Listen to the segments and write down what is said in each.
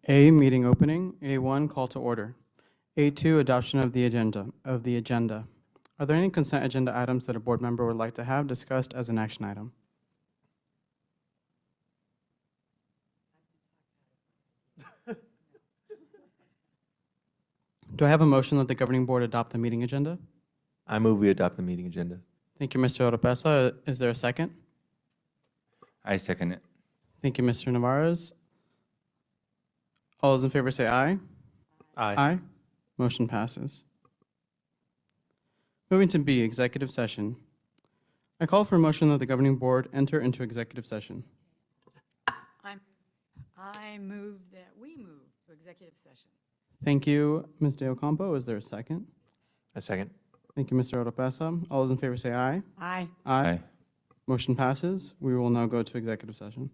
A, meeting opening. A1, call to order. A2, adoption of the agenda. Are there any consent agenda items that a board member would like to have discussed as an action item? Do I have a motion that the governing board adopt the meeting agenda? I move we adopt the meeting agenda. Thank you, Mr. Oropesa. Is there a second? I second it. Thank you, Mr. Navarez. All those in favor say aye. Aye. Motion passes. Moving to B, executive session. I call for a motion that the governing board enter into executive session. I move that we move to executive session. Thank you, Ms. De Ocampo. Is there a second? A second. Thank you, Mr. Oropesa. All those in favor say aye. Aye. Aye. Motion passes. We will now go to executive session.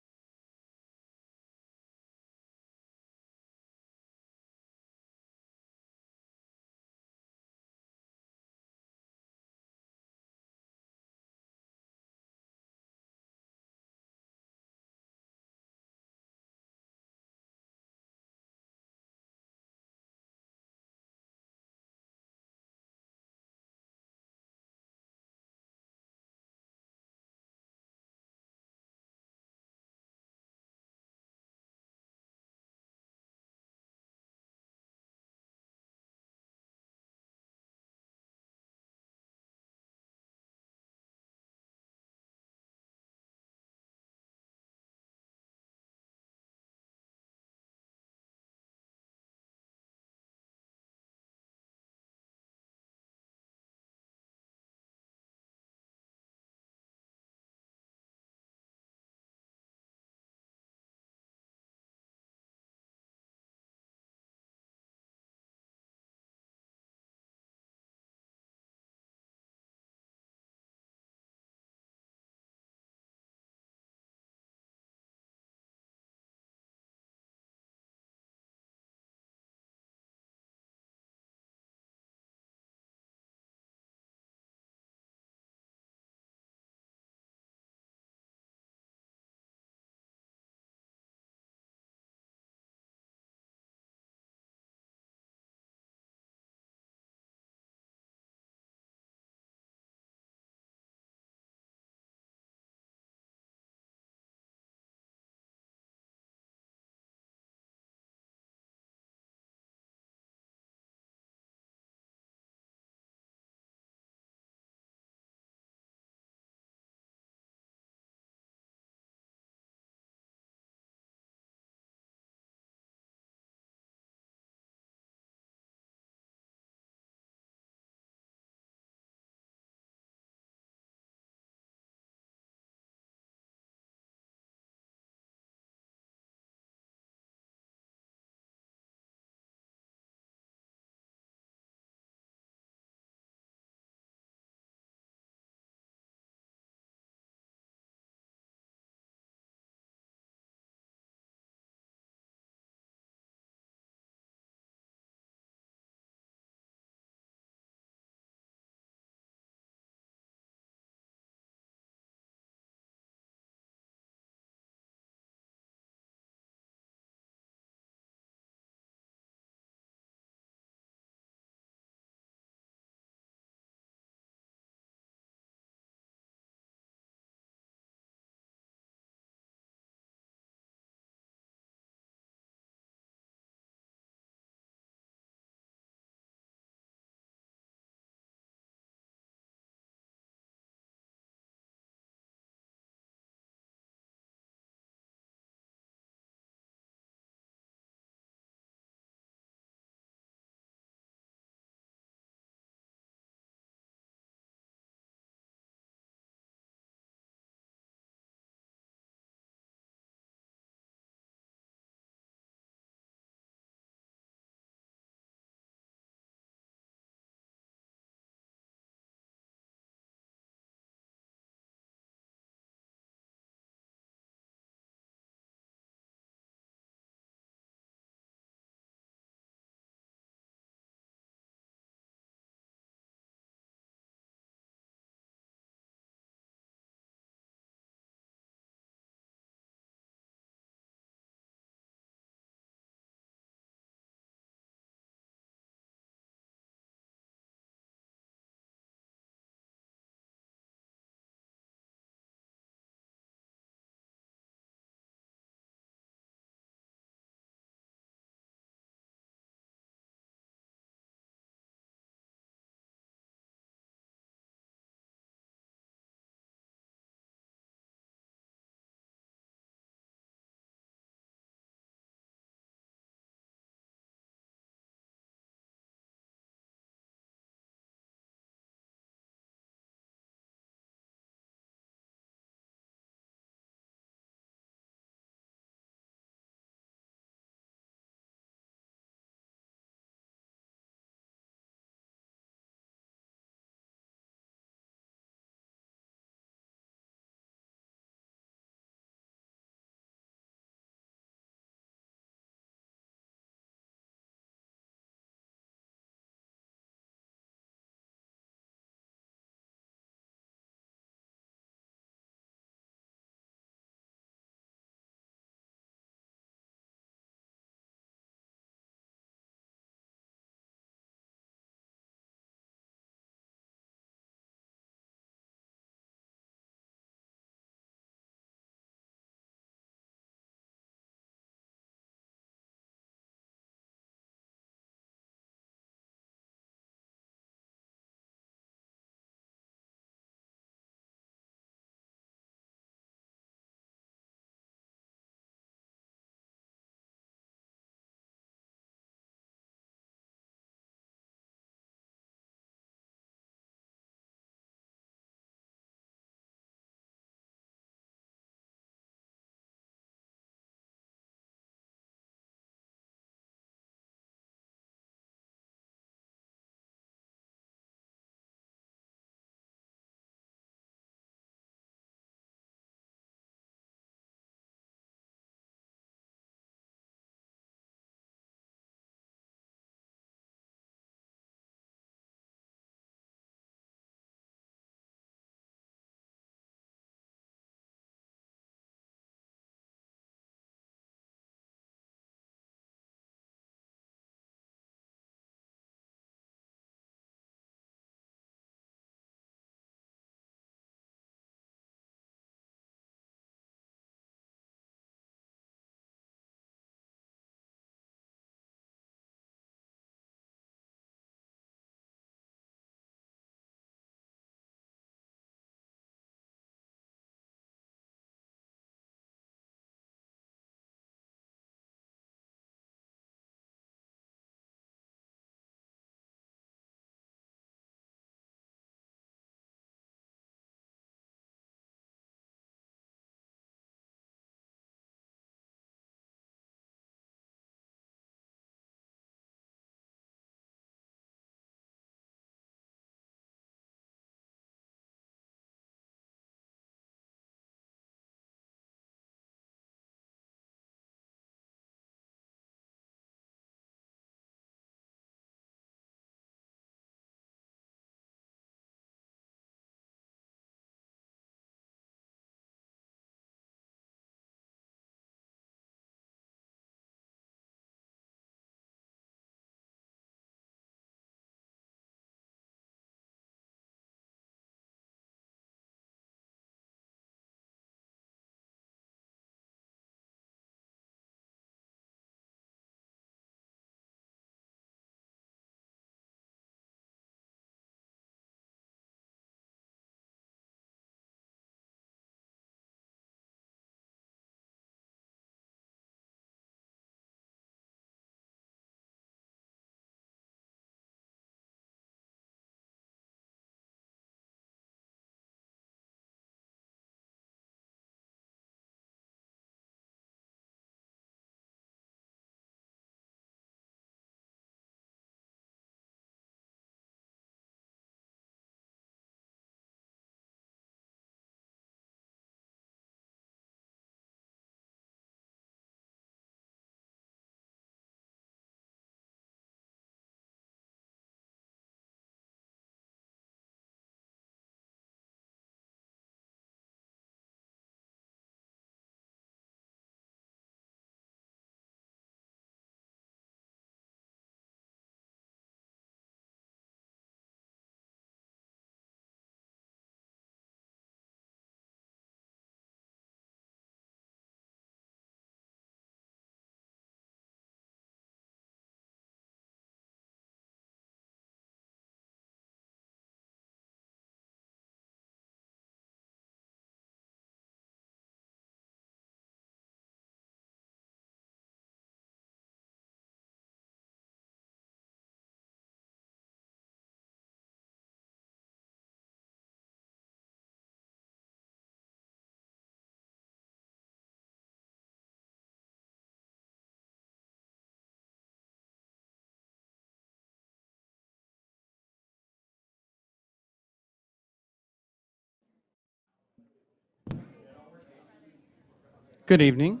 Good evening.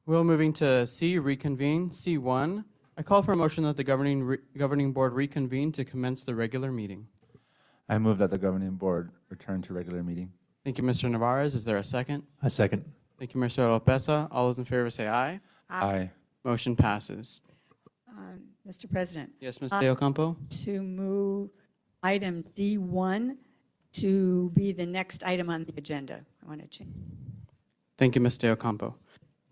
We're moving to C, reconvene. C1, I call for a motion that the governing board reconvene to commence the regular meeting. I move that the governing board return to regular meeting. Thank you, Mr. Navarez. Is there a second? I second. Thank you, Mr. Lopeza. All those in favor say aye. Aye. Motion passes. Mr. President, Yes, Ms. De Ocampo? to move item D1 to be the next item on the agenda. I want to change. Thank you, Ms. De Ocampo.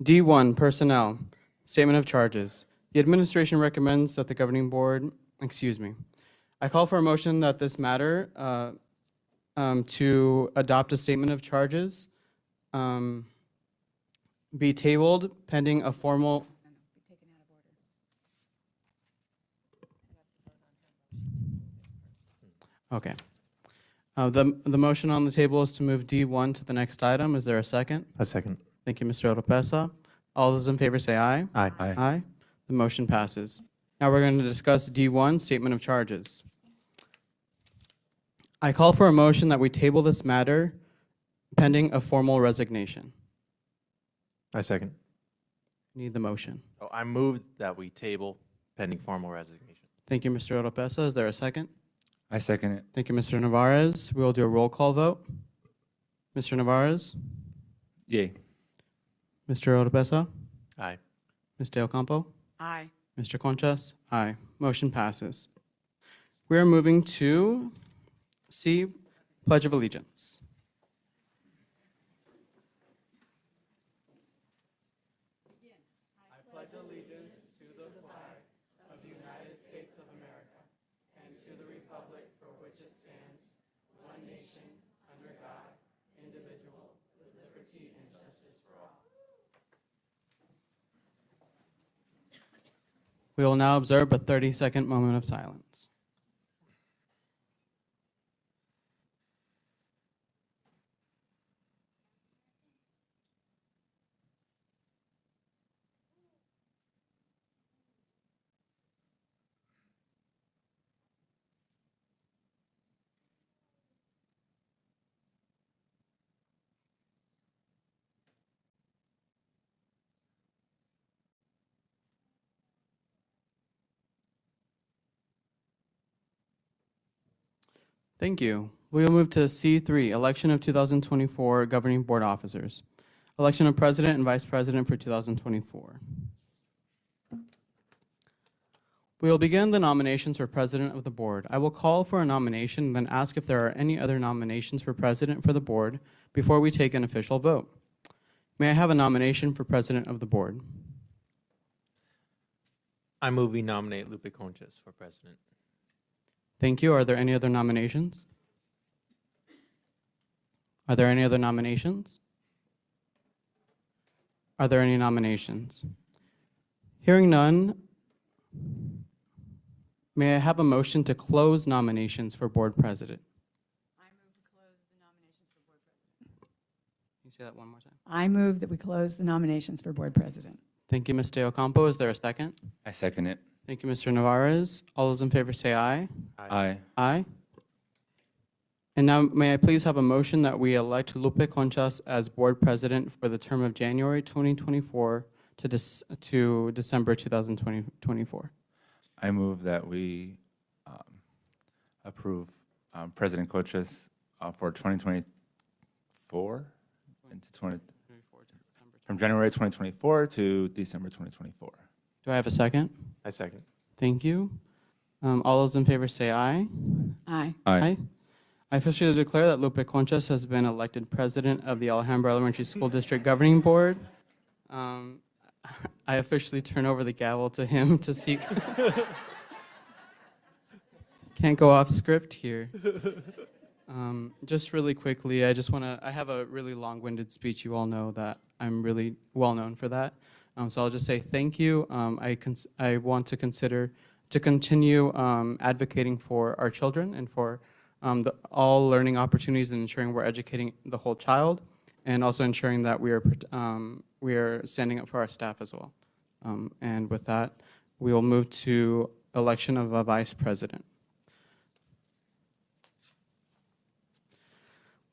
D1, personnel, statement of charges. The administration recommends that the governing board, I call for a motion that this matter to adopt a statement of charges be tabled pending a formal. Okay. The motion on the table is to move D1 to the next item. Is there a second? I second. Thank you, Mr. Oropesa. All those in favor say aye. Aye. Aye. Aye. The motion passes. Now we're going to discuss D1, statement of charges. I call for a motion that we table this matter pending a formal resignation. I second. Need the motion. Oh, I move that we table pending formal resignation. Thank you, Mr. Oropesa. Is there a second? I second it. Thank you, Mr. Navarez. We will do a roll call vote. Mr. Navarez? Yay. Mr. Oropesa? Aye. Ms. De Ocampo? Aye. Mr. Conchas? Aye. Motion passes. We are moving to C, Pledge of Allegiance. We will now observe a 30-second moment of silence. Thank you. We will move to C3, election of 2024 governing board officers. Election of president and vice president for 2024. We will begin the nominations for president of the board. I will call for a nomination and then ask if there are any other nominations for president for the board before we take an official vote. May I have a nomination for president of the board? I move we nominate Lupe Conchas for president. Thank you. Are there any other nominations? Are there any other nominations? Are there any nominations? Hearing none, may I have a motion to close nominations for board president? I move to close the nominations for board president. Can you say that one more time? I move that we close the nominations for board president. Thank you, Ms. De Ocampo. Is there a second? I second it. Thank you, Mr. Navarez. All those in favor say aye. Aye. Aye. And now may I please have a motion that we elect Lupe Conchas as board president for the term of January 2024 to December 2024. I move that we approve President Coaches for 2024 into 20, from January 2024 to December 2024. Do I have a second? I second. Thank you. All those in favor say aye. Aye. I officially declare that Lupe Conchas has been elected president of the Alhambra Elementary School District Governing Board. I officially turn over the gavel to him to seek. Can't go off script here. Just really quickly, I have a really long-winded speech. You all know that I'm really well known for that. So I'll just say thank you. I want to continue advocating for our children and for all learning opportunities and ensuring we're educating the whole child, and also ensuring that we are standing up for our staff as well. And with that, we will move to election of a vice president.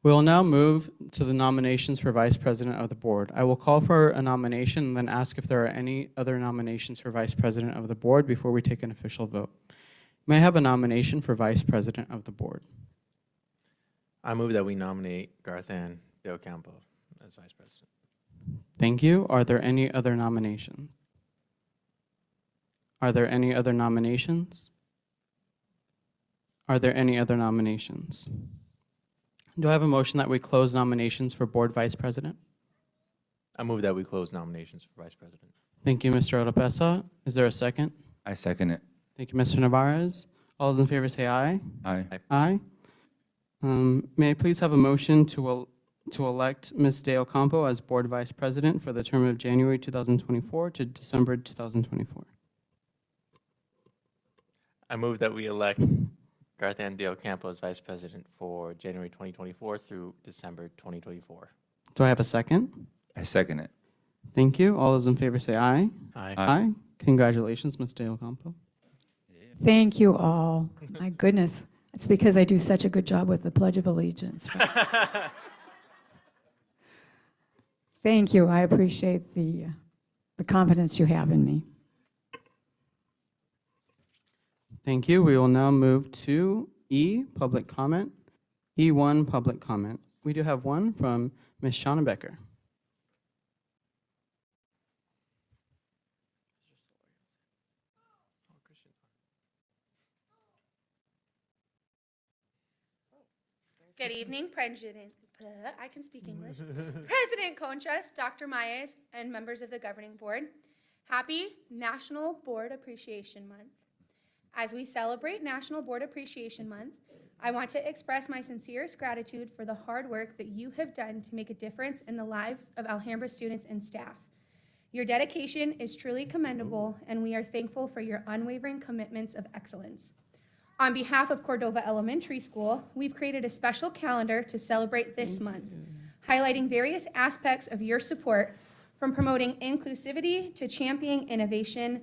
We will now move to the nominations for Vice President of the Board. I will call for a nomination and then ask if there are any other nominations for Vice President of the Board before we take an official vote. May I have a nomination for Vice President of the Board? I move that we nominate Garthan Del Campo as Vice President. Thank you. Are there any other nominations? Are there any other nominations? Are there any other nominations? Do I have a motion that we close nominations for Board Vice President? I move that we close nominations for Vice President. Thank you, Mr. Oropesa. Is there a second? I second it. Thank you, Mr. Navarez. All those in favor say aye. Aye. Aye. May I please have a motion to elect Ms. De Ocampo as Board Vice President for the term of January 2024 to December 2024? I move that we elect Garthan Del Campo as Vice President for January 2024 through December 2024. Do I have a second? I second it. Thank you. All those in favor say aye. Aye. Aye. Congratulations, Ms. De Ocampo. Thank you all. My goodness, it's because I do such a good job with the Pledge of Allegiance. Thank you. I appreciate the confidence you have in me. Thank you. We will now move to E, public comment. E1, public comment. We do have one from Ms. Shauna Becker. Good evening, President. I can speak English. President Conchas, Dr. Maez, and members of the governing board. Happy National Board Appreciation Month. As we celebrate National Board Appreciation Month, I want to express my sincerest gratitude for the hard work that you have done to make a difference in the lives of Alhambra students and staff. Your dedication is truly commendable, and we are thankful for your unwavering commitments of excellence. On behalf of Cordova Elementary School, we've created a special calendar to celebrate this month, highlighting various aspects of your support, from promoting inclusivity to championing innovation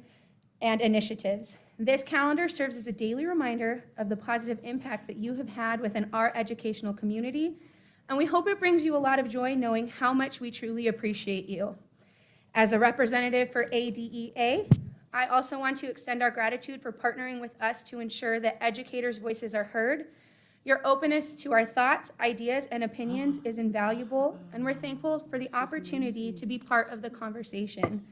and initiatives. This calendar serves as a daily reminder of the positive impact that you have had within our educational community, and we hope it brings you a lot of joy knowing how much we truly appreciate you. As a representative for ADEA, I also want to extend our gratitude for partnering with us to ensure that educators' voices are heard. Your openness to our thoughts, ideas, and opinions is invaluable, and we're thankful for the opportunity to be part of the conversation.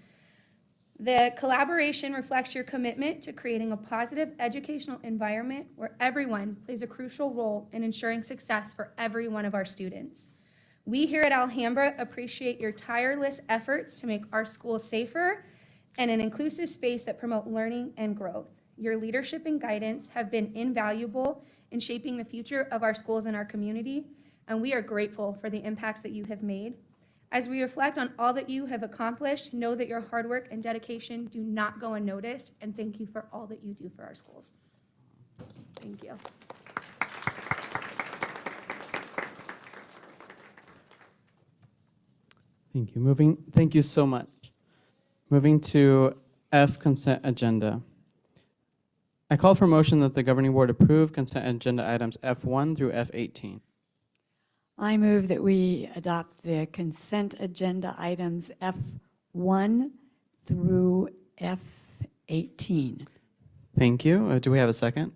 The collaboration reflects your commitment to creating a positive educational environment where everyone plays a crucial role in ensuring success for every one of our students. We here at Alhambra appreciate your tireless efforts to make our school safer and an inclusive space that promote learning and growth. Your leadership and guidance have been invaluable in shaping the future of our schools and our community, and we are grateful for the impacts that you have made. As we reflect on all that you have accomplished, know that your hard work and dedication do not go unnoticed, and thank you for all that you do for our schools. Thank you. Thank you. Thank you so much. Moving to F, consent agenda. I call for motion that the governing board approve consent agenda items F1 through F18. I move that we adopt the consent agenda items F1 through F18. Thank you. Do we have a second?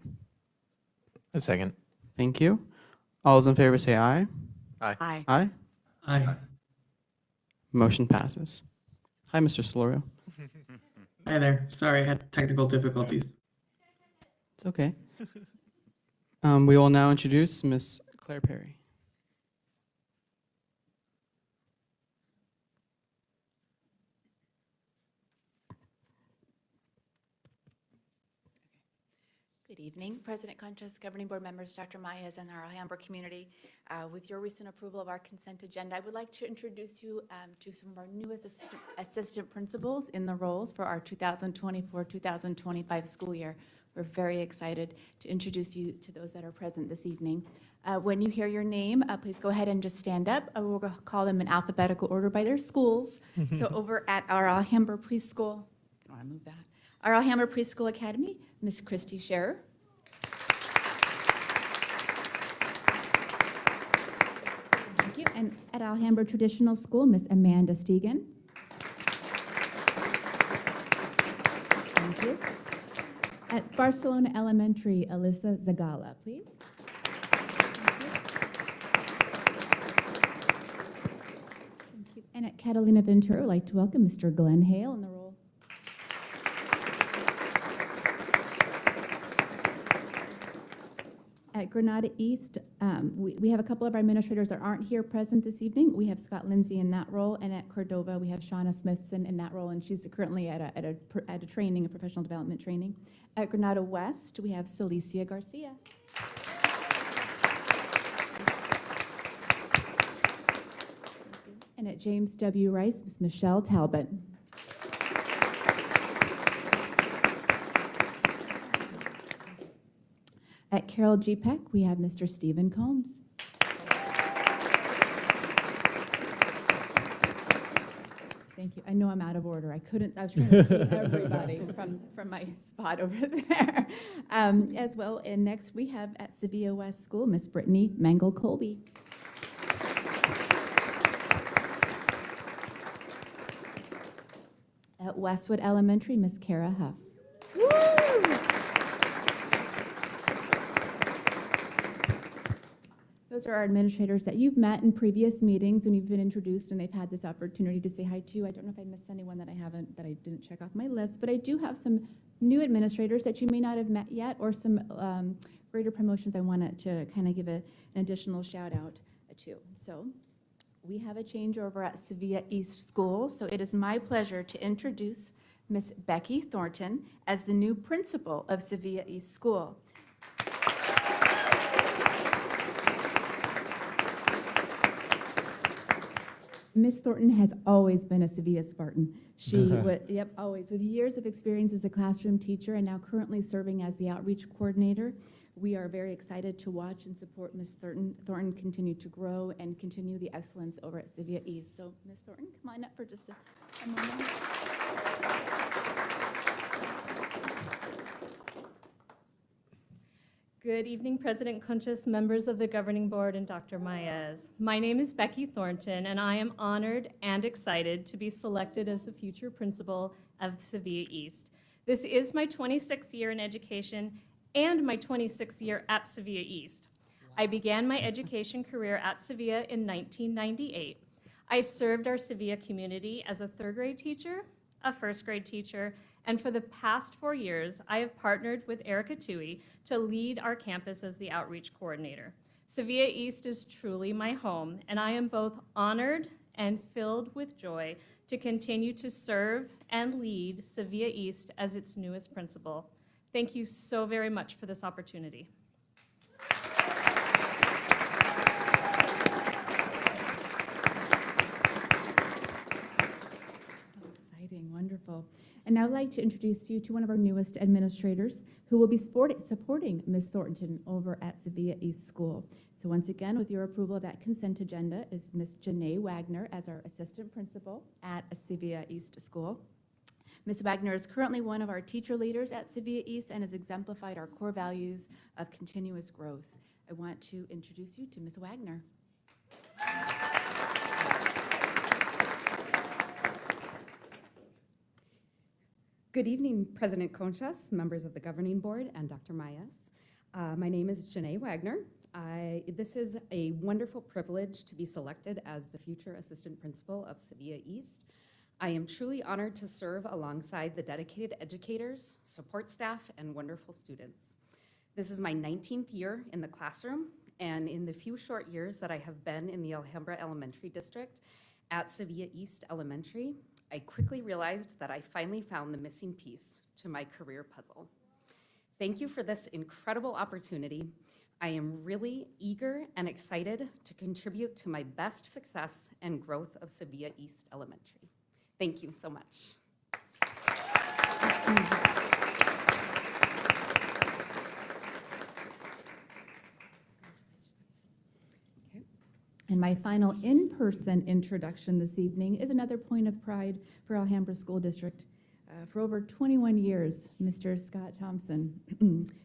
A second. Thank you. All those in favor say aye. Aye. Aye. Aye. Aye. Motion passes. Hi, Mr. Solorio. Hi there. Sorry, I had technical difficulties. It's okay. We will now introduce Ms. Claire Perry. Good evening, President Conchas, Governing Board members, Dr. Maez, and our Alhambra community. With your recent approval of our consent agenda, I would like to introduce you to some of our newest assistant principals in the roles for our 2024-2025 school year. We're very excited to introduce you to those that are present this evening. When you hear your name, please go ahead and just stand up. We'll call them in alphabetical order by their schools. So over at our Alhambra Preschool, I want to move that. Our Alhambra Preschool Academy, Ms. Christy Scherer. And at Alhambra Traditional School, Miss Amanda Stegan. Thank you. At Barcelona Elementary, Alyssa Zagala, please. Thank you. And at Catalina Ventura, I'd like to welcome Mr. Glenn Hale in the role. At Granada East, we have a couple of our administrators that aren't here present this evening. We have Scott Lindsay in that role, and at Cordova, we have Shauna Smithson in that role, and she's currently at a training, a professional development training. At Granada West, we have Celicia Garcia. And at James W. Rice, Ms. Michelle Talbot. At Carol G. Peck, we have Mr. Stephen Combs. Thank you. I know I'm out of order. I was trying to see everybody from my spot over there. As well, and next we have at Sevilla West School, Miss Brittany Mangle-Colby. At Westwood Elementary, Miss Kara Huff. Those are our administrators that you've met in previous meetings and you've been introduced and they've had this opportunity to say hi to you. I don't know if I missed anyone that I didn't check off my list, but I do have some new administrators that you may not have met yet or some greater promotions I wanted to kind of give an additional shout out to. So we have a changeover at Sevilla East School, so it is my pleasure to introduce Miss Becky Thornton as the new principal of Sevilla East School. Miss Thornton has always been a Sevilla Spartan. She would, always, with years of experience as a classroom teacher and now currently serving as the outreach coordinator. We are very excited to watch and support Ms. Thornton continue to grow and continue the excellence over at Sevilla East. So, Ms. Thornton, come on up for just a moment. Good evening, President Conchas, members of the Governing Board, and Dr. Maez. My name is Becky Thornton, and I am honored and excited to be selected as the future principal of Sevilla East. This is my 26th year in education and my 26th year at Sevilla East. I began my education career at Sevilla in 1998. I served our Sevilla community as a third grade teacher, a first grade teacher, and for the past 4 years, I have partnered with Erica Tui to lead our campus as the outreach coordinator. Sevilla East is truly my home, and I am both honored and filled with joy to continue to serve and lead Sevilla East as its newest principal. Thank you so very much for this opportunity. Exciting, wonderful. And now I'd like to introduce you to one of our newest administrators who will be supporting Ms. Thornton over at Sevilla East School. So once again, with your approval of that consent agenda is Ms. Janae Wagner as our assistant principal at Sevilla East School. Ms. Wagner is currently one of our teacher leaders at Sevilla East and has exemplified our core values of continuous growth. I want to introduce you to Ms. Wagner. Good evening, President Conchas, members of the Governing Board, and Dr. Maez. My name is Janae Wagner. This is a wonderful privilege to be selected as the future assistant principal of Sevilla East. I am truly honored to serve alongside the dedicated educators, support staff, and wonderful students. This is my 19th year in the classroom, and in the few short years that I have been in the Alhambra Elementary District at Sevilla East Elementary, I quickly realized that I finally found the missing piece to my career puzzle. Thank you for this incredible opportunity. I am really eager and excited to contribute to my best success and growth of Sevilla East Elementary. Thank you so much. And my final in-person introduction this evening is another point of pride for Alhambra School District. For over 21 years, Mr. Scott Thompson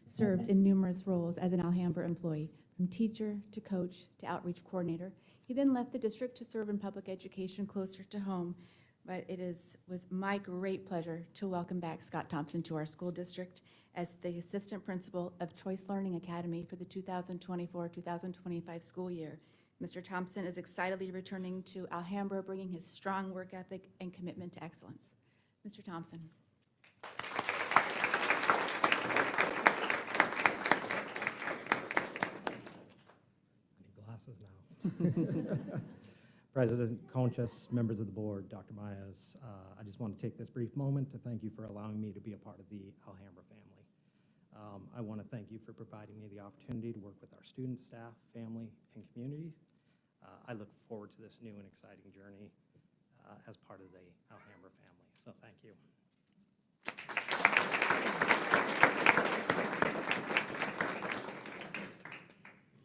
served in numerous roles as an Alhambra employee, from teacher to coach to outreach coordinator. He then left the district to serve in public education closer to home, but it is with my great pleasure to welcome back Scott Thompson to our school district as the assistant principal of Choice Learning Academy for the 2024-2025 school year. Mr. Thompson is excitedly returning to Alhambra, bringing his strong work ethic and commitment to excellence. Mr. Thompson. Glasses now. President Conchas, members of the board, Dr. Myers, I just want to take this brief moment to thank you for allowing me to be a part of the Alhambra family. I want to thank you for providing me the opportunity to work with our students, staff, family, and community. I look forward to this new and exciting journey as part of the Alhambra family, so thank you.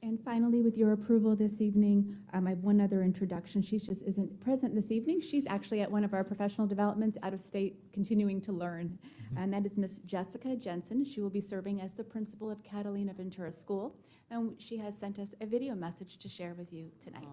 And finally, with your approval this evening, I have one other introduction. She just isn't present this evening. She's actually at one of our professional developments out of state, continuing to learn. And that is Miss Jessica Jensen. She will be serving as the principal of Catalina Ventura School. And she has sent us a video message to share with you tonight.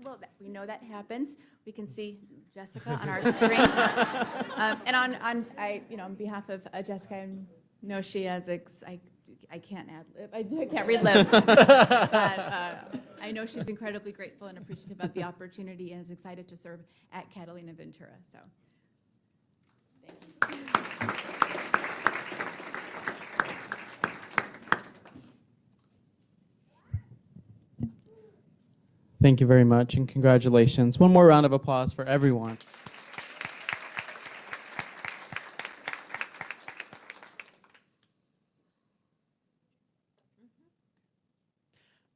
Well, we know that happens. We can see Jessica on our screen. And on behalf of Jessica, I know she has, I can't I can't read lips. But I know she's incredibly grateful and appreciative of the opportunity and is excited to serve at Catalina Ventura. So, thank you. Thank you very much, and congratulations. One more round of applause for everyone.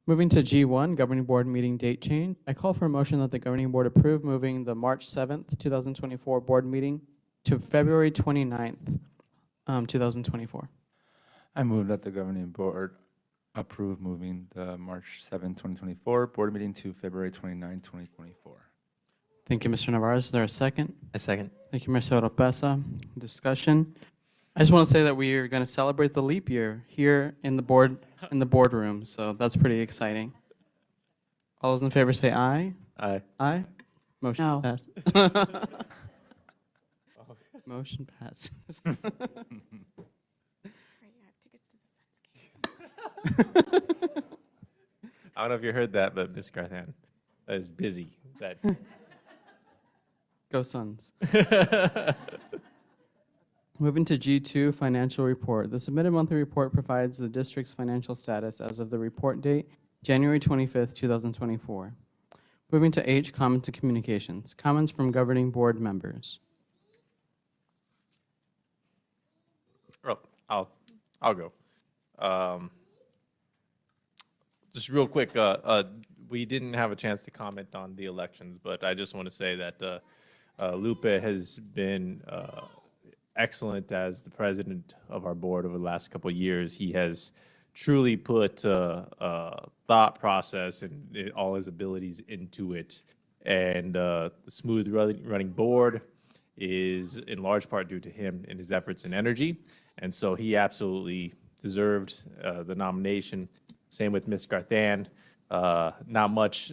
Moving to G1, Governing Board meeting date change. I call for a motion that the Governing Board approve moving the March 7th, 2024 board meeting to February 29th, 2024. I move that the governing board approve moving the March 7, 2024 board meeting to February 29, 2024. Thank you, Mr. Navarro. Is there a second? A second. Thank you, Mr. Oropesa. Discussion. I just want to say that we are going to celebrate the leap year here in the boardroom, so that's pretty exciting. All those in favor say aye. Aye. Aye. Motion No. passes. Motion passes. I don't know if you heard that, but Ms. Garthan is busy. That Go Suns. Moving to G2, financial report. The submitted monthly report provides the district's financial status as of the report date, January 25th, 2024. Moving to H, comments and communications. Comments from governing board members. Oh, I'll go. Just real quick, we didn't have a chance to comment on the elections, but I just want to say that Lupe has been excellent as the president of our board over the last couple of years. He has truly put thought process and all his abilities into it. And the smooth running board is in large part due to him and his efforts and energy. And so he absolutely deserved the nomination. Same with Ms. Garthan. Not much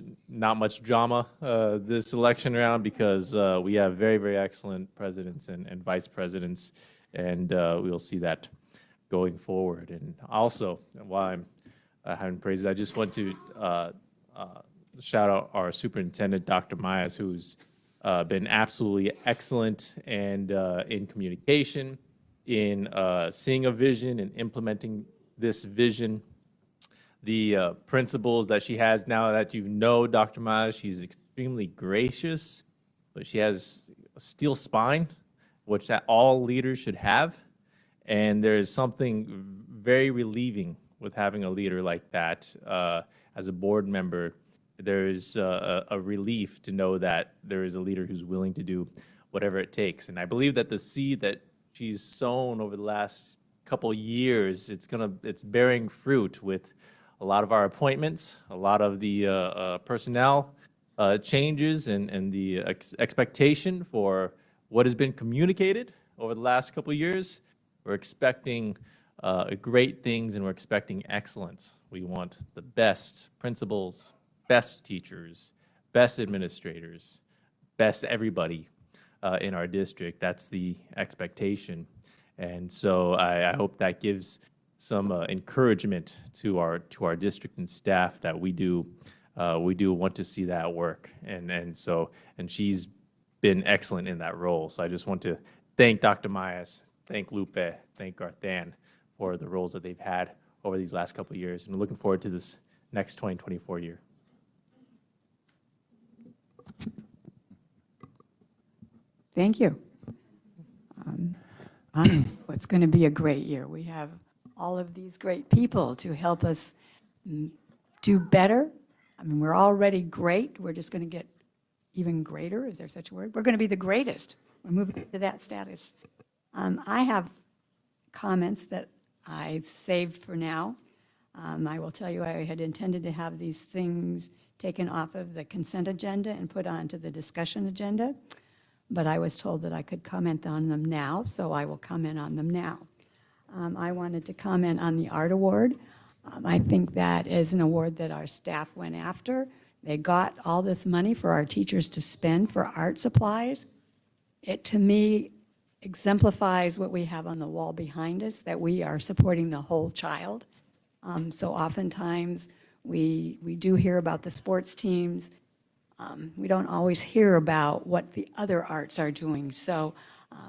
drama this election round because we have very, very excellent presidents and vice presidents, and we'll see that going forward. And also, while I'm having praises, I just want to shout out our superintendent, Dr. Myers, who's been absolutely excellent and in communication, in seeing a vision and implementing this vision. The principles that she has now that you know Dr. Myers, she's extremely gracious, but she has a steel spine, which that all leaders should have. And there is something very relieving with having a leader like that. As a board member, there is a relief to know that there is a leader who's willing to do whatever it takes. And I believe that the seed that she's sown over the last couple years, it's bearing fruit with a lot of our appointments, a lot of the personnel changes, and the expectation for what has been communicated over the last couple of years. We're expecting great things, and we're expecting excellence. We want the best principals, best teachers, best administrators, best everybody in our district. That's the expectation. And so I hope that gives some encouragement to our district and staff that we do want to see that work. And she's been excellent in that role. So I just want to thank Dr. Mayes, thank Lupe, thank Garthan for the roles that they've had over these last couple of years. And we're looking forward to this next 2024 year. Thank you. It's going to be a great year. We have all of these great people to help us do better. I mean, we're already great. We're just going to get even greater. Is there such a word? We're going to be the greatest. We're moving to that status. I have comments that I saved for now. I will tell you, I had intended to have these things taken off of the consent agenda and put onto the discussion agenda, but I was told that I could comment on them now, so I will comment on them now. I wanted to comment on the Art Award. I think that is an award that our staff went after. They got all this money for our teachers to spend for art supplies. It, to me, exemplifies what we have on the wall behind us, that we are supporting the whole child. So oftentimes, we do hear about the sports teams. We don't always hear about what the other arts are doing. So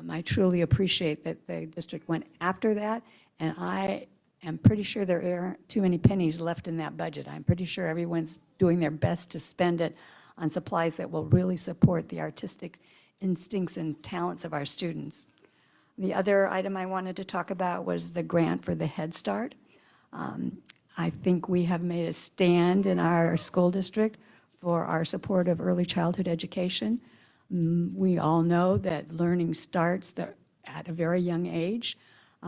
I truly appreciate that the district went after that, and I am pretty sure there aren't too many pennies left in that budget. I'm pretty sure everyone's doing their best to spend it on supplies that will really support the artistic instincts and talents of our students. The other item I wanted to talk about was the grant for the Head Start. I think we have made a stand in our school district for our support of early childhood education. We all know that learning starts at a very young age.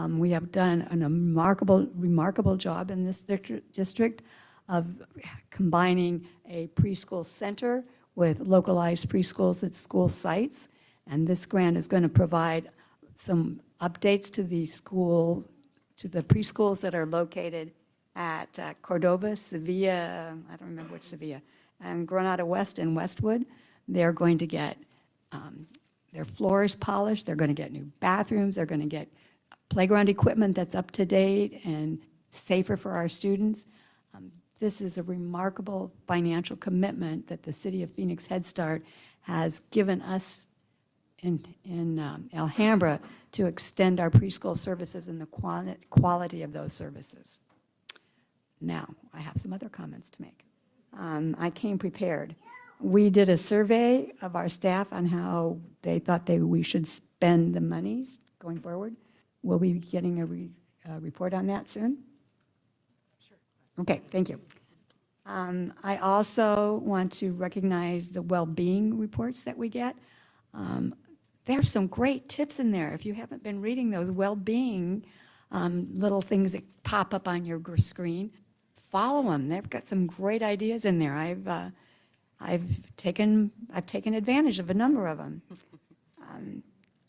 We have done a remarkable job in this district of combining a preschool center with localized preschools at school sites. And this grant is going to provide some updates to the preschools that are located at Cordova, Sevilla, I don't remember which Sevilla, and Granada West and Westwood. They're going to get their floors polished, they're going to get new bathrooms, they're going to get playground equipment that's up to date and safer for our students. This is a remarkable financial commitment that the City of Phoenix Head Start has given us in Alhambra to extend our preschool services and the quality of those services. Now, I have some other comments to make. I came prepared. We did a survey of our staff on how they thought we should spend the monies going forward. Will we be getting a report on that soon? Sure. Okay, thank you. I also want to recognize the well-being reports that we get. There's some great tips in there. If you haven't been reading those well-being little things that pop up on your screen, follow them. They've got some great ideas in there. I've taken advantage of a number of them.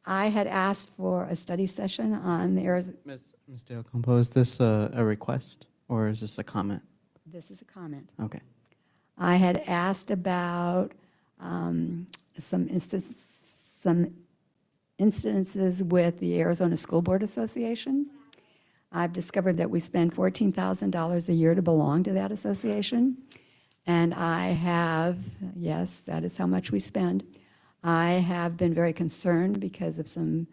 I had asked for a study session on the Arizona. Ms. De Ocampo, is this a request or is this a comment? This is a comment. Okay. I had asked about some incidences with the Arizona School Board Association. I've discovered that we spend $14,000 a year to belong to that association. And I have, yes, that is how much we spend. I have been very concerned because of some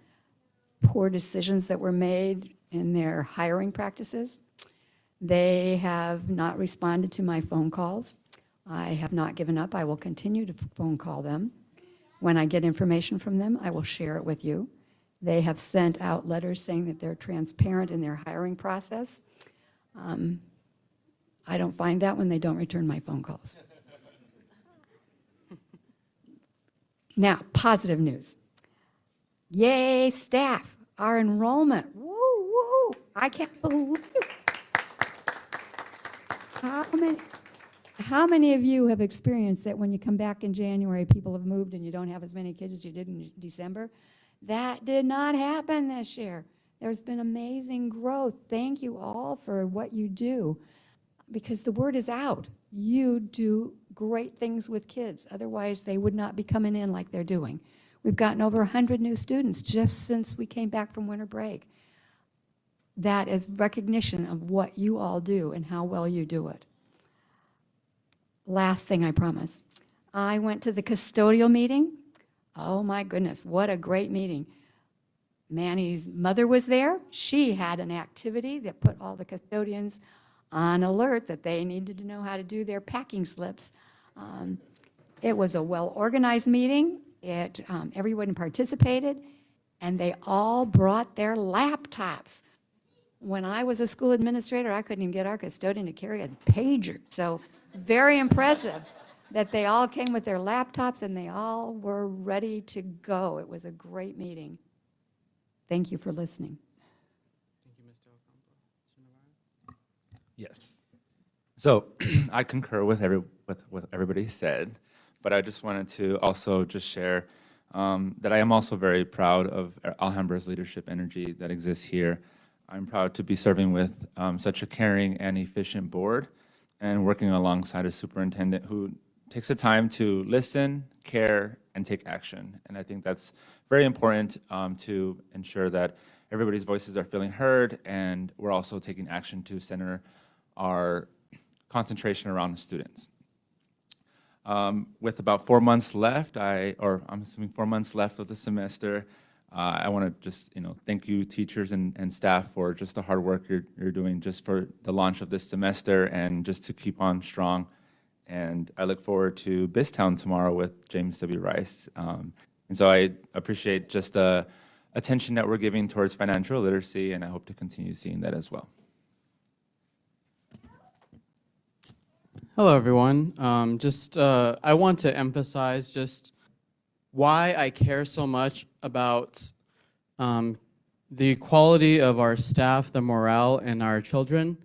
poor decisions that were made in their hiring practices. They have not responded to my phone calls. I have not given up. I will continue to phone call them. When I get information from them, I will share it with you. They have sent out letters saying that they're transparent in their hiring process. I don't find that when they don't return my phone calls. Now, positive news. Yay, staff, our enrollment, woo, woo, I can't believe. How many of you have experienced that when you come back in January, people have moved and you don't have as many kids as you did in December? That did not happen this year. There's been amazing growth. Thank you all for what you do, because the word is out. You do great things with kids. Otherwise, they would not be coming in like they're doing. We've gotten over 100 new students just since we came back from winter break. That is recognition of what you all do and how well you do it. Last thing, I promise. I went to the custodial meeting. Oh my goodness, what a great meeting. Manny's mother was there. She had an activity that put all the custodians on alert that they needed to know how to do their packing slips. It was a well-organized meeting. Everyone participated, and they all brought their laptops. When I was a school administrator, I couldn't even get our custodian to carry a pager. So very impressive that they all came with their laptops and they all were ready to go. It was a great meeting. Thank you for listening. Thank you, Mr. Ocampo. Yes. So I concur with what everybody said, but I just wanted to also just share that I am also very proud of Alhambra's leadership energy that exists here. I'm proud to be serving with such a caring and efficient board and working alongside a superintendent who takes the time to listen, care, and take action. And I think that's very important to ensure that everybody's voices are feeling heard, and we're also taking action to center our concentration around students. With about 4 months left, I'm assuming 4 months left of the semester, I want to just thank you teachers and staff for just the hard work you're doing just for the launch of this semester and just to keep on strong. And I look forward to BizTown tomorrow with James W. Rice. And so I appreciate just the attention that we're giving towards financial literacy, and I hope to continue seeing that as well. Hello, everyone. I want to emphasize just why I care so much about the quality of our staff, the morale, and our children.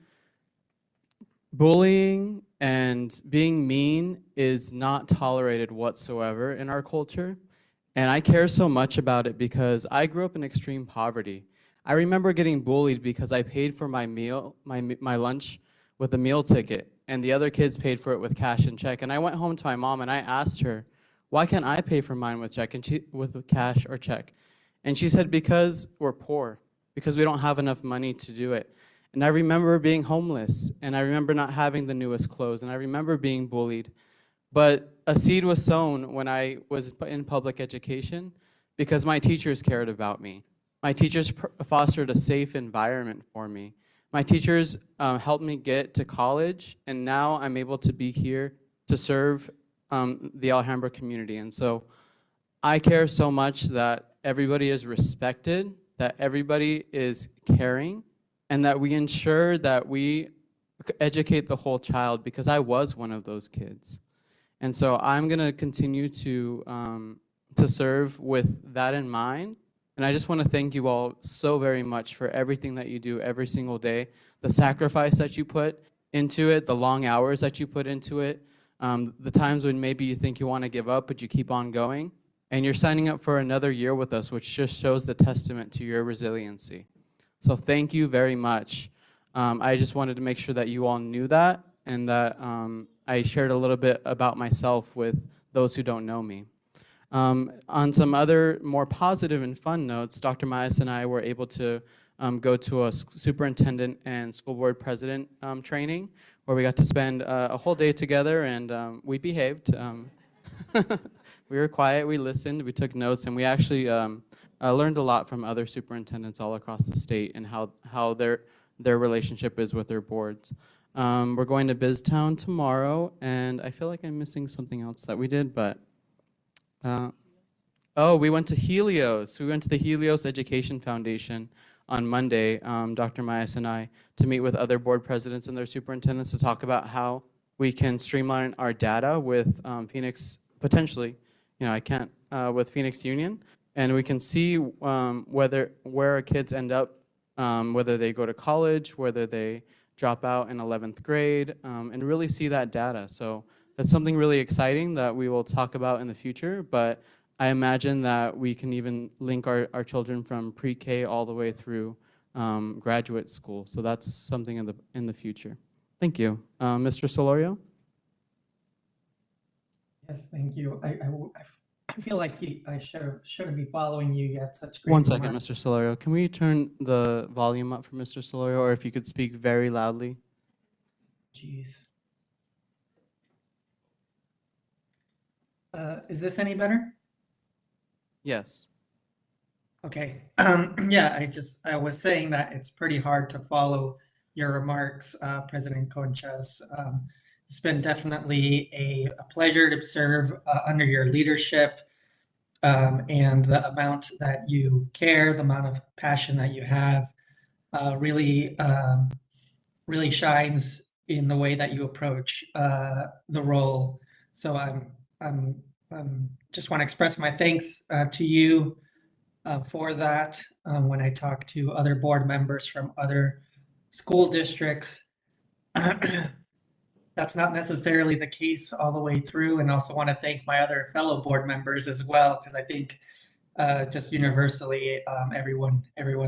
Bullying and being mean is not tolerated whatsoever in our culture. And I care so much about it because I grew up in extreme poverty. I remember getting bullied because I paid for my meal, my lunch with a meal ticket, and the other kids paid for it with cash and check. And I went home to my mom and I asked her, why can't I pay for mine with with cash or check? And she said, because we're poor, because we don't have enough money to do it. And I remember being homeless, and I remember not having the newest clothes, and I remember being bullied. But a seed was sown when I was in public education because my teachers cared about me. My teachers fostered a safe environment for me. My teachers helped me get to college, and now I'm able to be here to serve the Alhambra community. And so I care so much that everybody is respected, that everybody is caring, and that we ensure that we educate the whole child, because I was one of those kids. And so I'm going to continue to serve with that in mind. And I just want to thank you all so very much for everything that you do every single day, the sacrifice that you put into it, the long hours that you put into it, the times when maybe you think you want to give up, but you keep on going. And you're signing up for another year with us, which just shows the testament to your resiliency. So thank you very much. I just wanted to make sure that you all knew that, and that I shared a little bit about myself with those who don't know me. On some other more positive and fun notes, Dr. Myers and I were able to go to a superintendent and school board president training where we got to spend a whole day together, and we behaved. We were quiet, we listened, we took notes, and we actually learned a lot from other superintendents all across the state and how their relationship is with their boards. We're going to BizTown tomorrow, and I feel like I'm missing something else that we did, but Oh, we went to Helios. We went to the Helios Education Foundation on Monday, Dr. Myas and I, to meet with other board presidents and their superintendents to talk about how we can streamline our data with Phoenix, potentially, I can't, with Phoenix Union, and we can see where our kids end up, whether they go to college, whether they drop out in 11th grade, and really see that data. So that's something really exciting that we will talk about in the future, but I imagine that we can even link our children from pre-K all the way through graduate school. So that's something in the future. Thank you. Mr. Solorio? Yes, thank you. I feel like I shouldn't be following you. You had such great One second, remarks. Mr. Solorio. Can we turn the volume up for Mr. Solorio, or if you could speak very loudly? Jeez. Is this any better? Yes. Okay. Yeah, I was saying that it's pretty hard to follow your remarks, President Conchas. It's been definitely a pleasure to serve under your leadership, and the amount that you care, the amount of passion that you have, really really shines in the way that you approach the role. So I'm just want to express my thanks to you for that. When I talk to other board members from other school districts, that's not necessarily the case all the way through. And also want to thank my other fellow board members as well, because I think just universally, everyone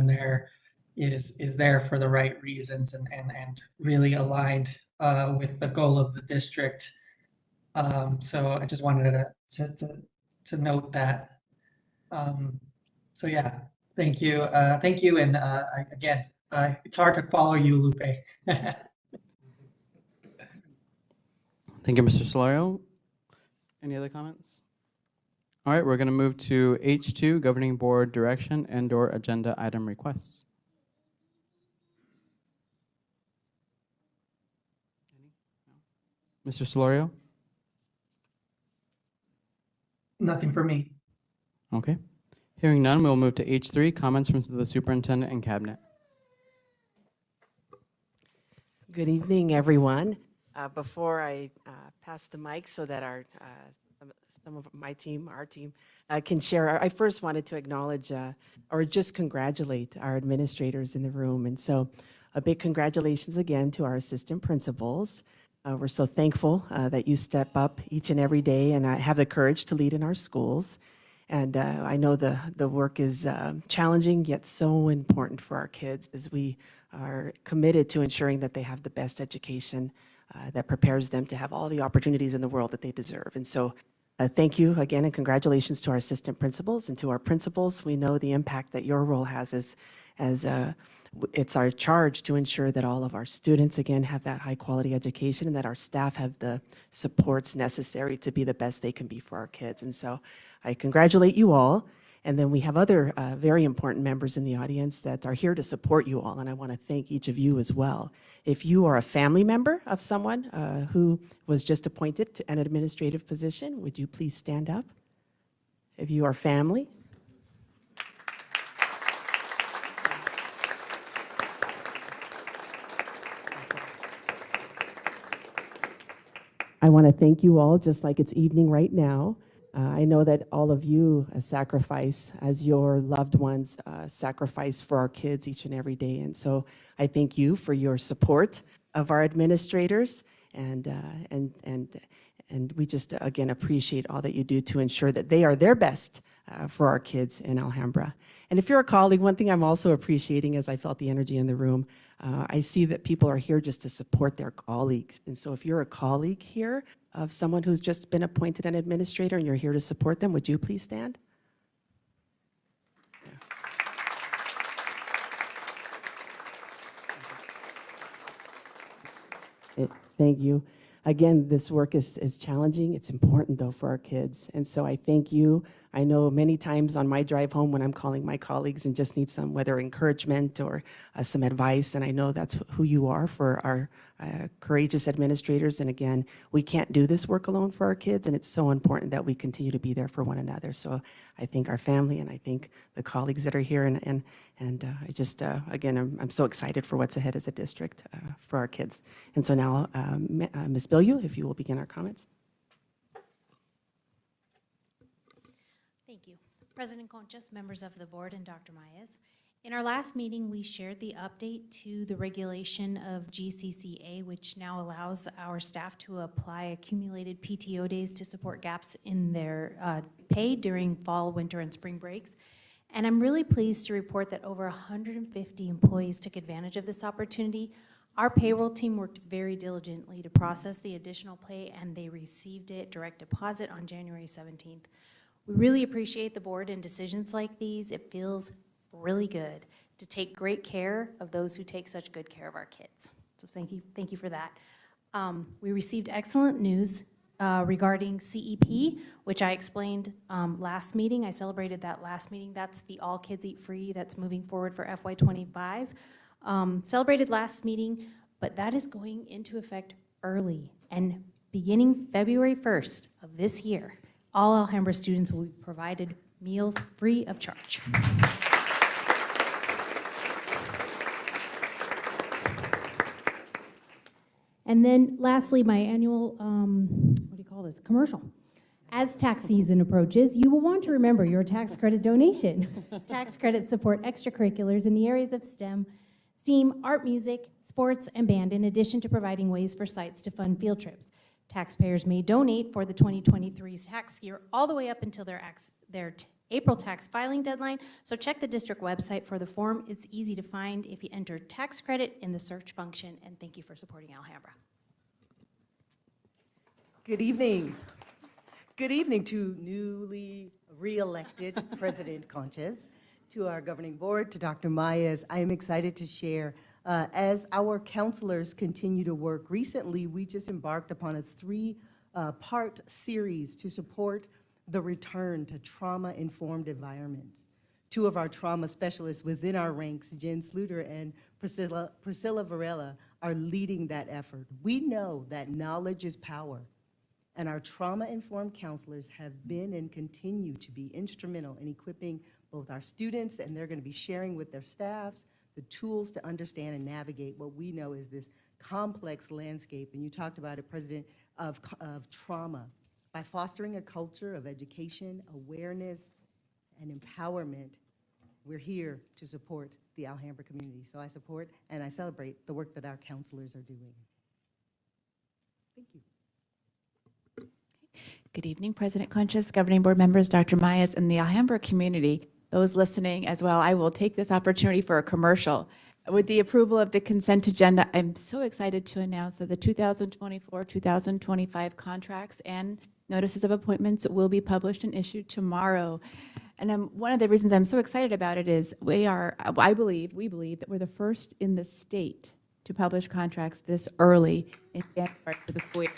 there is there for the right reasons and really aligned with the goal of the district. So I just wanted to note that. So yeah, thank you, and again, it's hard to follow you, Lupe. Thank you, Mr. Solorio. Any other comments? All right, we're going to move to H2, Governing Board Direction and/or Agenda Item Requests. Mr. Solorio? Nothing for me. Okay. Hearing none, we'll move to H3, comments from the superintendent and cabinet. Good evening, everyone. Before I pass the mic so that some of my team, our team, can share, I first wanted to acknowledge or just congratulate our administrators in the room. And so a big congratulations again to our assistant principals. We're so thankful that you step up each and every day and have the courage to lead in our schools. And I know the work is challenging, yet so important for our kids as we are committed to ensuring that they have the best education that prepares them to have all the opportunities in the world that they deserve. And so thank you again, and congratulations to our assistant principals and to our principals. We know the impact that your role has as it's our charge to ensure that all of our students, again, have that high quality education and that our staff have the supports necessary to be the best they can be for our kids. And so I congratulate you all. And then we have other very important members in the audience that are here to support you all, and I want to thank each of you as well. If you are a family member of someone who was just appointed to an administrative position, would you please stand up? If you are family. I want to thank you all, just like it's evening right now. I know that all of you sacrifice as your loved ones sacrifice for our kids each and every day. And so I thank you for your support of our administrators. And we just, again, appreciate all that you do to ensure that they are their best for our kids in Alhambra. And if you're a colleague, one thing I'm also appreciating as I felt the energy in the room, I see that people are here just to support their colleagues. And so if you're a colleague here of someone who's just been appointed an administrator and you're here to support them, would you please stand? Thank you. Again, this work is challenging. It's important, though, for our kids. And so I thank you I know many times on my drive home when I'm calling my colleagues and just need some, whether encouragement or some advice, and I know that's who you are for our courageous administrators. And again, we can't do this work alone for our kids, and it's so important that we continue to be there for one another. So I thank our family, and I thank the colleagues that are here, and I just, again, I'm so excited for what's ahead as a district for our kids. And so now, Ms. Bilyeu, if you will begin our comments. Thank you. President Conchas, members of the board, and Dr. Mayes. In our last meeting, we shared the update to the regulation of GCCA, which now allows our staff to apply accumulated PTO days to support gaps in their pay during fall, winter, and spring breaks. And I'm really pleased to report that over 150 employees took advantage of this opportunity. Our payroll team worked very diligently to process the additional pay, and they received it direct deposit on January 17th. We really appreciate the board and decisions like these. It feels really good to take great care of those who take such good care of our kids. So thank you for that. We received excellent news regarding CEP, which I explained last meeting. I celebrated that last meeting. That's the All Kids Eat Free that's moving forward for FY25. Celebrated last meeting, but that is going into effect early, and beginning February 1st of this year, all Alhambra students will be provided meals free of charge. And then lastly, my annual, what do you call this, commercial. As tax season approaches, you will want to remember your tax credit donation. Tax credits support extracurriculars in the areas of STEM, art, music, sports, and band, in addition to providing ways for sites to fund field trips. Taxpayers may donate for the 2023 tax year all the way up until their April tax filing deadline, so check the district website for the form. It's easy to find if you enter tax credit in the search function, and thank you for supporting Alhambra. Good evening. Good evening to newly re-elected President Conchas, to our governing board, to Dr. Mayes. I am excited to share as our counselors continue to work. Recently, we just embarked upon a three-part series to support the return to trauma-informed environments. Two of our trauma specialists within our ranks, Jen Sluter and Priscilla Varela, are leading that effort. We know that knowledge is power, and our trauma-informed counselors have been and continue to be instrumental in equipping both our students, and they're going to be sharing with their staffs the tools to understand and navigate what we know is this complex landscape. And you talked about it, President, of trauma. By fostering a culture of education, awareness, and empowerment, we're here to support the Alhambra community. So I support and I celebrate the work that our counselors are doing. Thank you. Good evening, President Conchas, governing board members, Dr. Mayes, and the Alhambra community. Those listening as well, I will take this opportunity for a commercial. With the approval of the consent agenda, I'm so excited to announce that the 2024-2025 contracts and notices of appointments will be published and issued tomorrow. And one of the reasons I'm so excited about it is we believe that we're the first in the state to publish contracts this early in January for the school year.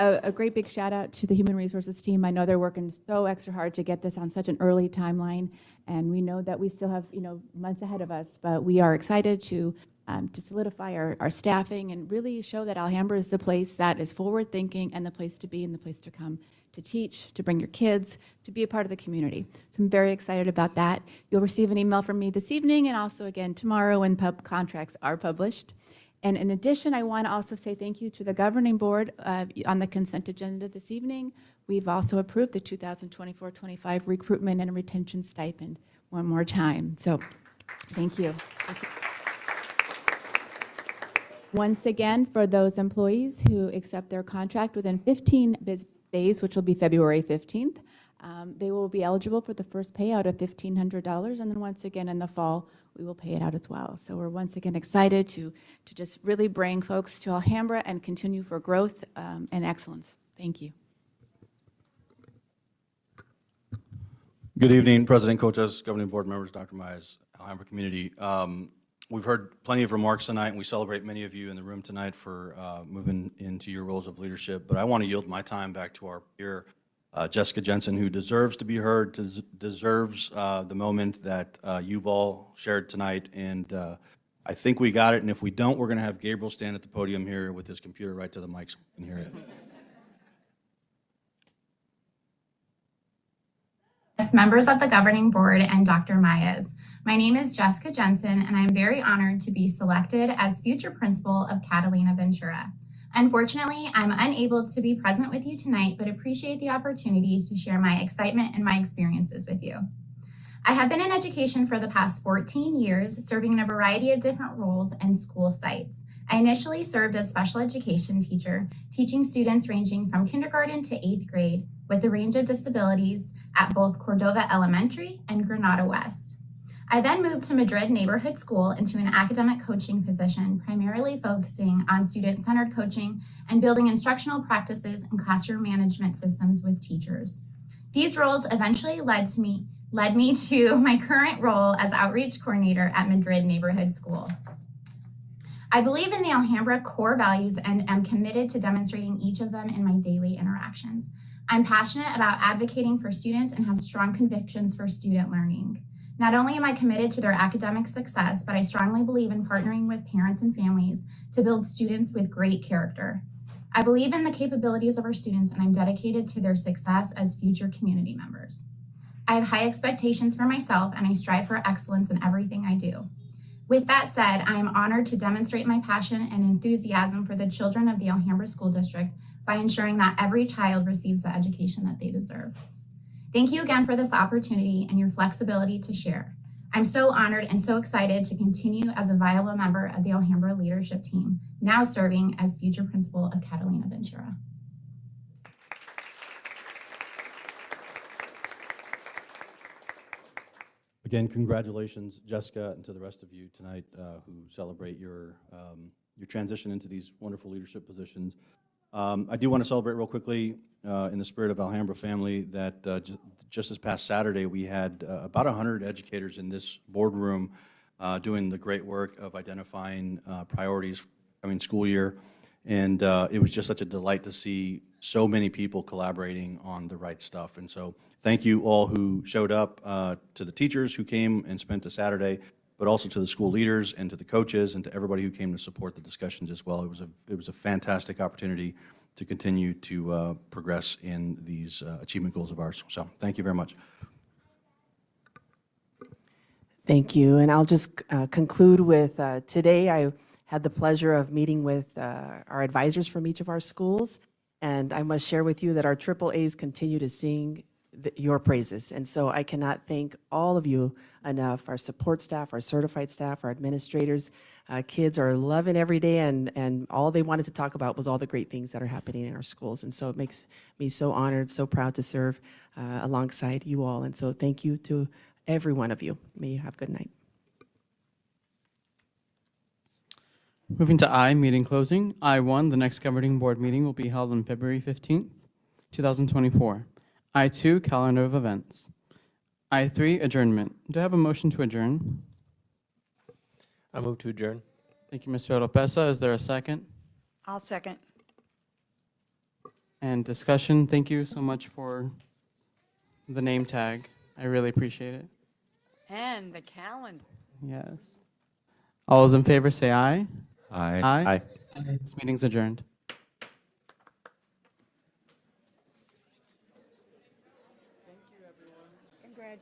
A great big shout out to the Human Resources team. I know they're working so extra hard to get this on such an early timeline, and we know that we still have months ahead of us, but we are excited to solidify our staffing and really show that Alhambra is the place that is forward thinking and the place to be and the place to come to teach, to bring your kids, to be a part of the community. So I'm very excited about that. You'll receive an email from me this evening and also again tomorrow when contracts are published. And in addition, I want to also say thank you to the governing board on the consent agenda this evening. We've also approved the 2024-25 recruitment and retention stipend one more time. So thank you. Thank you. Once again, for those employees who accept their contract within 15 business days, which will be February 15th, they will be eligible for the first payout of $1,500, and then once again in the fall, we will pay it out as well. So we're once again excited to just really bring folks to Alhambra and continue for growth and excellence. Thank you. Good evening, President Conchas, governing board members, Dr. Mayes, Alhambra community. We've heard plenty of remarks tonight, and we celebrate many of you in the room tonight for moving into your roles of leadership. But I want to yield my time back to our peer, Jessica Jensen, who deserves to be heard, deserves the moment that you've all shared tonight. And I think we got it, and if we don't, we're going to have Gabriel stand at the podium here with his computer right to the mic so we can hear it. Members of the governing board and Dr. Myers. My name is Jessica Jensen, and I'm very honored to be selected as future principal of Catalina Ventura. Unfortunately, I'm unable to be present with you tonight, but appreciate the opportunity to share my excitement and my experiences with you. I have been in education for the past 14 years, serving in a variety of different roles and school sites. I initially served as special education teacher, teaching students ranging from kindergarten to 8th grade with a range of disabilities at both Cordova Elementary and Granada West. I then moved to Madrid Neighborhood School into an academic coaching position, primarily focusing on student-centered coaching and building instructional practices and classroom management systems with teachers. These roles eventually led me to my current role as outreach coordinator at Madrid Neighborhood School. I believe in the Alhambra core values and am committed to demonstrating each of them in my daily interactions. I'm passionate about advocating for students and have strong convictions for student learning. Not only am I committed to their academic success, but I strongly believe in partnering with parents and families to build students with great character. I believe in the capabilities of our students, and I'm dedicated to their success as future community members. I have high expectations for myself, and I strive for excellence in everything I do. With that said, I am honored to demonstrate my passion and enthusiasm for the children of the Alhambra School District by ensuring that every child receives the education that they deserve. Thank you again for this opportunity and your flexibility to share. I'm so honored and so excited to continue as a viable member of the Alhambra leadership team, now serving as future principal of Catalina Ventura. Again, congratulations, Jessica, and to the rest of you tonight who celebrate your transition into these wonderful leadership positions. I do want to celebrate real quickly in the spirit of Alhambra family that just this past Saturday we had about 100 educators in this boardroom doing the great work of identifying priorities coming school year. And it was just such a delight to see so many people collaborating on the right stuff. And so thank you all who showed up, to the teachers who came and spent a Saturday, but also to the school leaders and to the coaches and to everybody who came to support the discussions as well. It was a fantastic opportunity to continue to progress in these achievement goals of ours. So thank you very much. Thank you. And I'll just conclude with today I had the pleasure of meeting with our advisors from each of our schools. And I must share with you that our AAAs continue to sing your praises. And so I cannot thank all of you enough, our support staff, our certified staff, our administrators. Kids are loving every day, and all they wanted to talk about was all the great things that are happening in our schools. And so it makes me so honored, so proud to serve alongside you all. And so thank you to every one of you. May you have a good night. Moving to I, meeting closing. I1, the next governing board meeting will be held on February 15th, 2024. I2, calendar of events. I3, adjournment. Do I have a motion to adjourn? I move to adjourn. Thank you, Mr. Oropesa. Is there a second? I'll second. And discussion. Thank you so much for the name tag. I really appreciate it. And the calendar. Yes. All those in favor say aye. Aye. Aye. Aye. This meeting's adjourned.